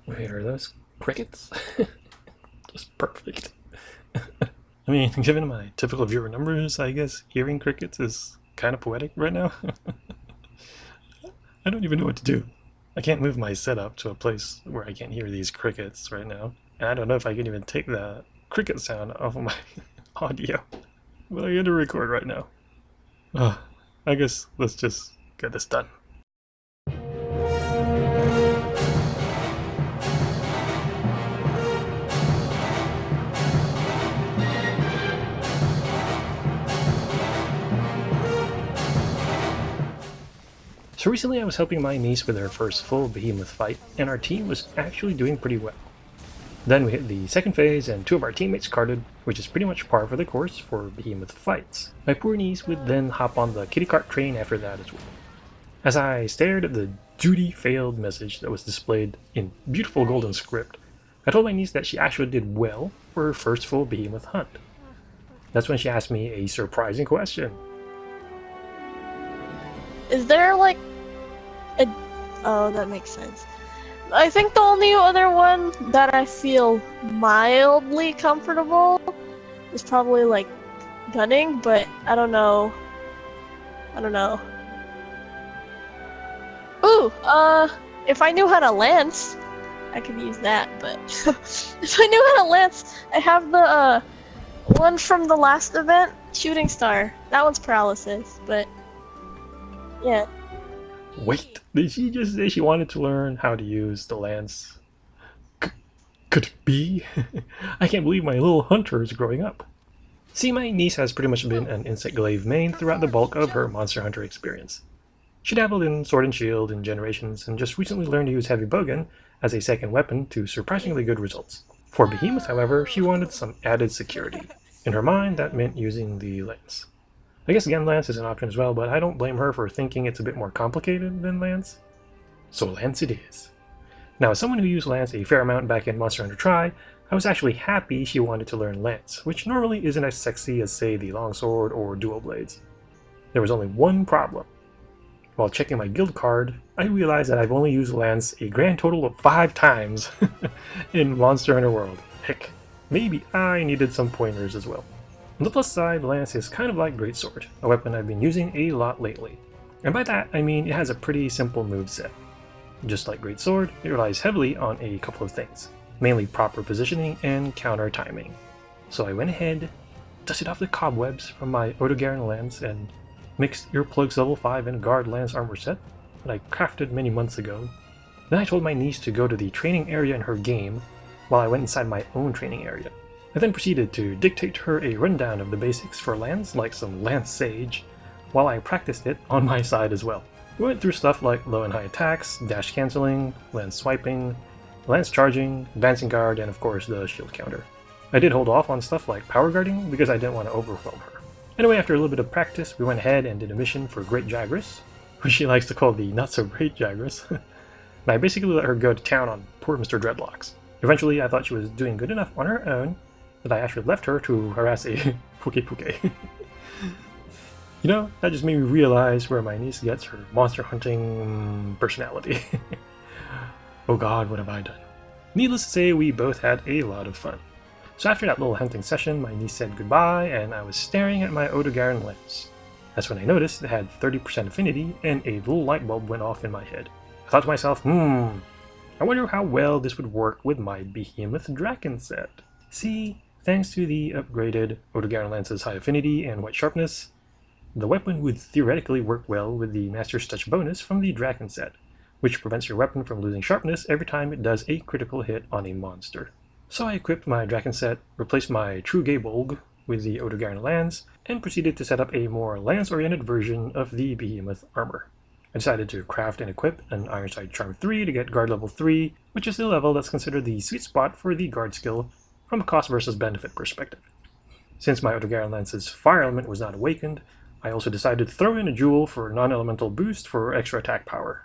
Wait, are those crickets? Just perfect. I mean, given my typical viewer numbers, I guess hearing crickets is kind of poetic right now. I don't even know what to do. I can't move my setup to a place where I can't hear these crickets right now. And I don't know if I can even take the cricket sound off of my audio. But I gotta record right now. I guess let's just get this done. So recently I was helping my niece with her first full behemoth fight, and our team was actually doing pretty well. Then we hit the second phase and two of our teammates carded, which is pretty much par for the course for behemoth fights. My poor niece would then hop on the kitty cart train after that as well. As I stared at the duty failed message that was displayed in beautiful golden script, I told my niece that she actually did well for her first full behemoth hunt. That's when she asked me a surprising question. Is there like a... Oh, that makes sense. I think the only other one that I feel mildly comfortable is probably like gunning, but I don't know. Ooh, if I knew how to lance, I could use that, but if I knew how to lance, I have the one from the last event, Shooting Star. That one's paralysis, but yeah. Wait, did she just say she wanted to learn how to use the lance? Could it be? I can't believe my little hunter is growing up. See, my niece has pretty much been an insect glaive main throughout the bulk of her Monster Hunter experience. She dabbled in Sword and Shield in Generations and just recently learned to use Heavy Bowgun as a second weapon to surprisingly good results. For Behemoth, however, she wanted some added security. In her mind, that meant using the lance. I guess again, Lance is an option as well, but I don't blame her for thinking it's a bit more complicated than Lance. So Lance it is. Now, as someone who used Lance a fair amount back in Monster Hunter Tri, I was actually happy she wanted to learn Lance, which normally isn't as sexy as, say, the Longsword or Dual Blades. There was only one problem. While checking my guild card, I realized that I've only used Lance a grand total of 5 times in Monster Hunter World. Heck, maybe I needed some pointers as well. On the plus side, Lance is kind of like Greatsword, a weapon I've been using a lot lately. And by that, I mean it has a pretty simple moveset. Just like Greatsword, it relies heavily on a couple of things, mainly proper positioning and counter timing. So I went ahead, dusted off the cobwebs from my Odogaron Lance, and mixed Earplugs level 5 and Guard Lance armor set that I crafted many months ago. Then I told my niece to go to the training area in her game, while I went inside my own training area. I then proceeded to dictate to her a rundown of the basics for Lance, like some Lance Sage, while I practiced it on my side as well. We went through stuff like low and high attacks, dash cancelling, Lance swiping, Lance charging, advancing guard, and of course the shield counter. I did hold off on stuff like power guarding because I didn't want to overwhelm her. Anyway, after a little bit of practice, we went ahead and did a mission for Great Jagras, which she likes to call the not-so-great Jagras, and I basically let her go to town on poor Mr. Dreadlocks. Eventually, I thought she was doing good enough on her own that I actually left her to harass a pokey-pokey. You know, that just made me realize where my niece gets her monster hunting personality. Oh god, what have I done? Needless to say, we both had a lot of fun. So after that little hunting session, my niece said goodbye, and I was staring at my Odogaron Lance. That's when I noticed it had 30% affinity, and a little light bulb went off in my head. I thought to myself, I wonder how well this would work with my Behemoth Drachen Set. See, thanks to the upgraded Odogaron Lance's high affinity and white sharpness, the weapon would theoretically work well with the Master's Touch bonus from the Drachen Set, which prevents your weapon from losing sharpness every time it does a critical hit on a monster. So I equipped my Drachen Set, replaced my True Gaybolg with the Odogaron Lance, and proceeded to set up a more lance-oriented version of the Behemoth armor. I decided to craft and equip an Ironside Charm 3 to get guard level 3, which is the level that's considered the sweet spot for the guard skill from a cost versus benefit perspective. Since my Odogaron Lance's fire element was not awakened, I also decided to throw in a jewel for non-elemental boost for extra attack power.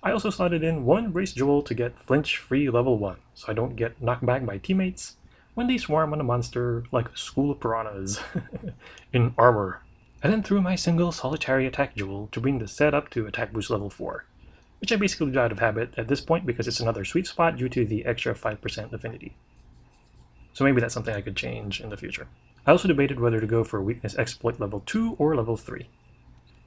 I also slotted in one brace jewel to get flinch-free level 1, so I don't get knocked back by teammates when they swarm on a monster like a school of piranhas in armor. I then threw my single solitary attack jewel to bring the set up to attack boost level 4. which I basically do out of habit at this point because it's another sweet spot due to the extra 5% affinity. So maybe that's something I could change in the future. I also debated whether to go for weakness exploit level 2 or level 3.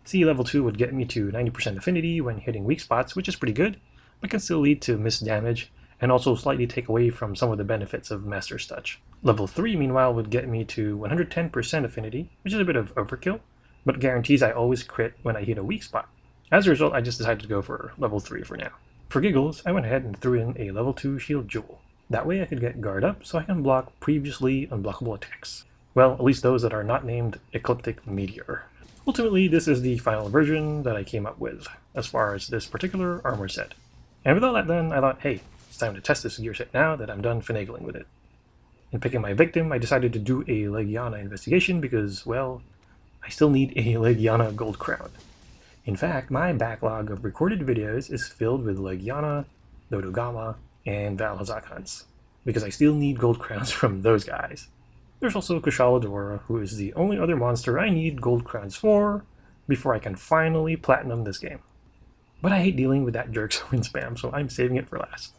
See, level 2 would get me to 90% affinity when hitting weak spots, which is pretty good, but can still lead to missed damage, and also slightly take away from some of the benefits of Master's Touch. Level 3, meanwhile, would get me to 110% affinity, which is a bit of overkill, but guarantees I always crit when I hit a weak spot. As a result, I just decided to go for level 3 for now. For giggles, I went ahead and threw in a level 2 shield jewel. That way I could get guard up so I can block previously unblockable attacks. Well, at least those that are not named Ecliptic Meteor. Ultimately, this is the final version that I came up with, as far as this particular armor set. And with all that done, I thought, hey, it's time to test this gear set now that I'm done finagling with it. In picking my victim, I decided to do a Legiana investigation because, well, I still need a Legiana gold crown. In fact, my backlog of recorded videos is filled with Legiana, Dodogama, and Valhazak hunts, because I still need gold crowns from those guys. There's also Kushala Daora, who is the only other monster I need gold crowns for before I can finally platinum this game. But I hate dealing with that jerk's win spam, so I'm saving it for last.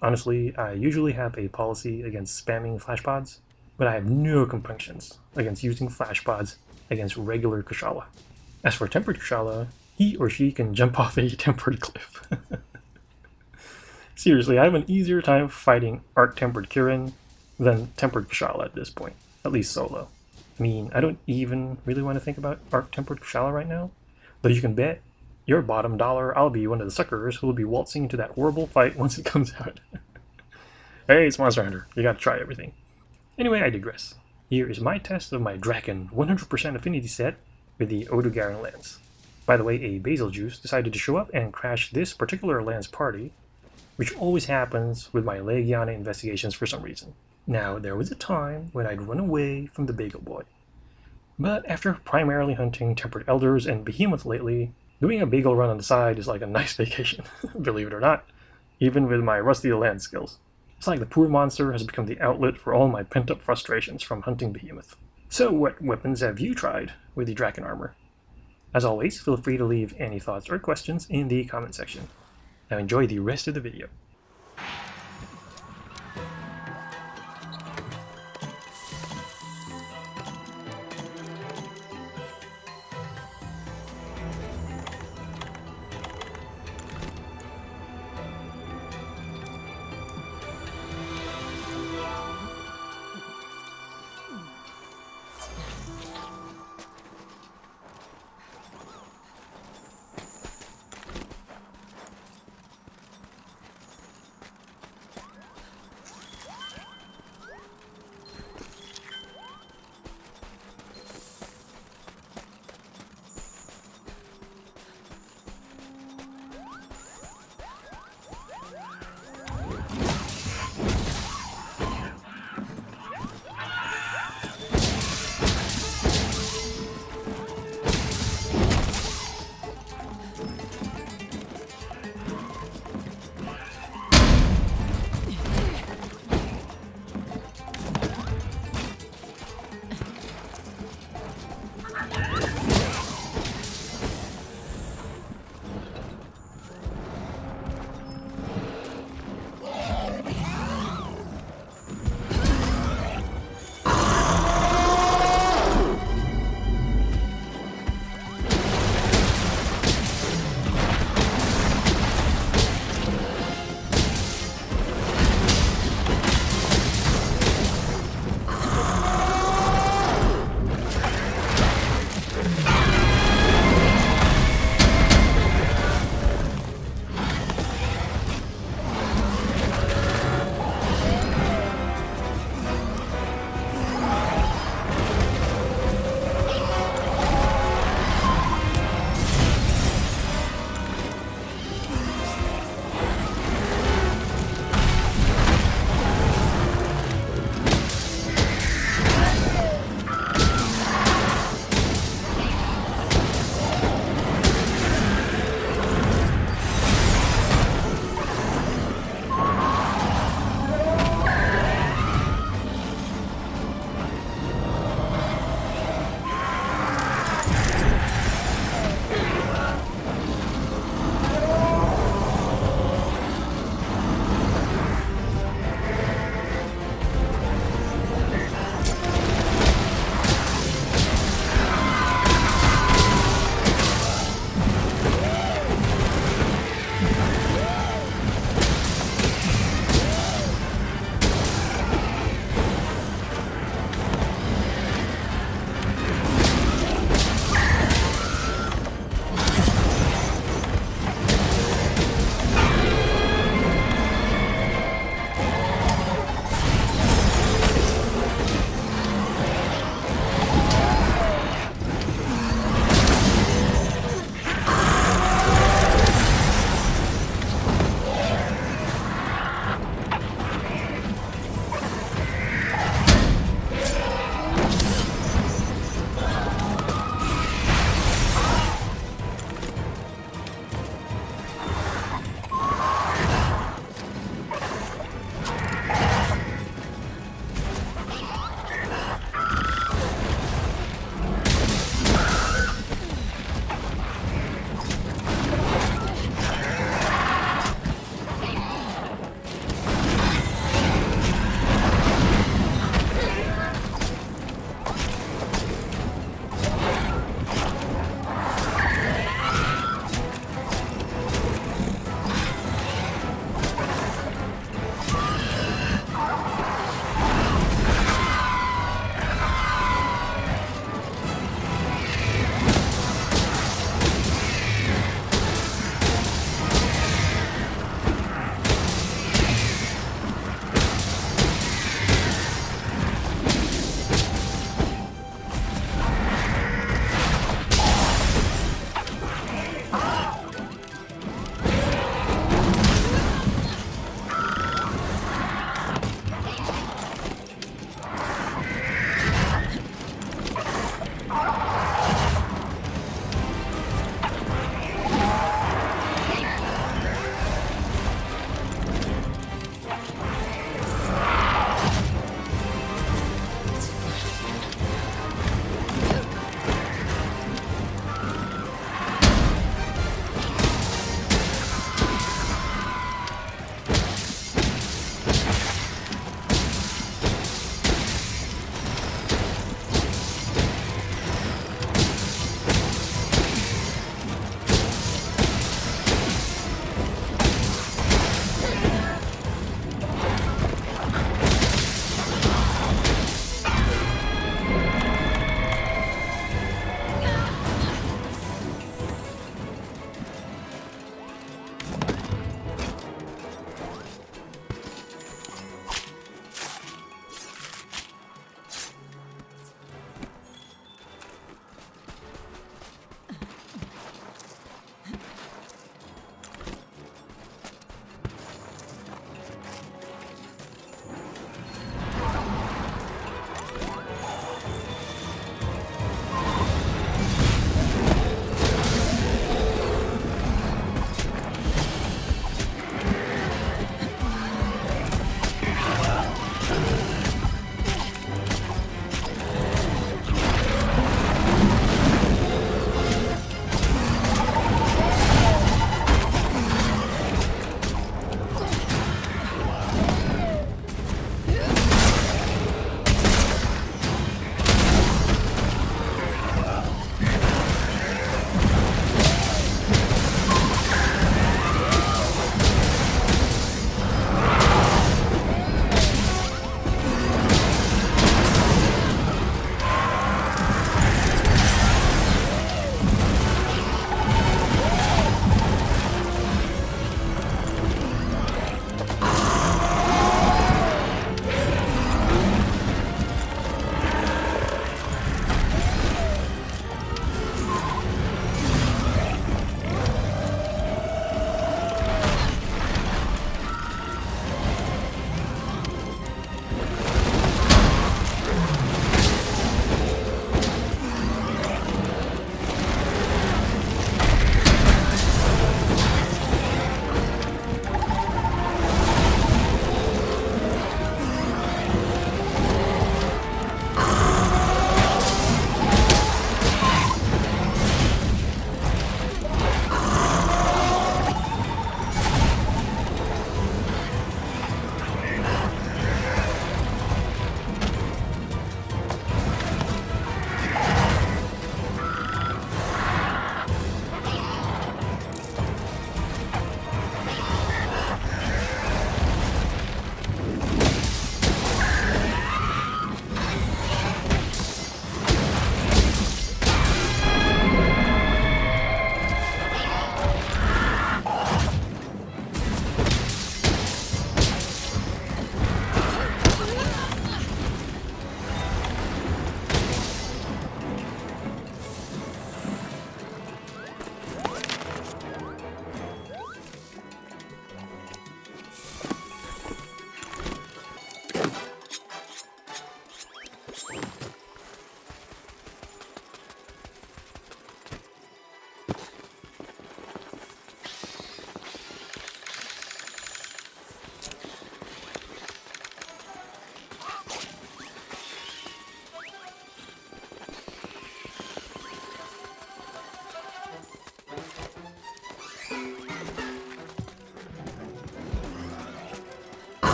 Honestly, I usually have a policy against spamming flash pods, but I have no compunctions against using flash pods against regular Kushala. As for tempered Kushala, he or she can jump off a tempered cliff. Seriously, I have an easier time fighting Arc-Tempered Kirin than tempered Kushala at this point, at least solo. I mean, I don't even really want to think about Arc-Tempered Kushala right now, but you can bet your bottom dollar I'll be one of the suckers who will be waltzing into that horrible fight once it comes out. Hey, it's Monster Hunter, you gotta try everything. Anyway, I digress. Here is my test of my Drachen 100% Affinity set with the Odogaron Lance. By the way, a Basil Juice decided to show up and crash this particular Lance party, which always happens with my Legiana investigations for some reason. Now, there was a time when I'd run away from the Bagel Boy. But after primarily hunting Tempered Elders and Behemoth lately, doing a bagel run on the side is like a nice vacation, believe it or not, even with my rusty Lance skills. It's like the poor monster has become the outlet for all my pent-up frustrations from hunting Behemoth. So what weapons have you tried with the Drachen armor? As always, feel free to leave any thoughts or questions in the comment section. Now enjoy the rest of the video.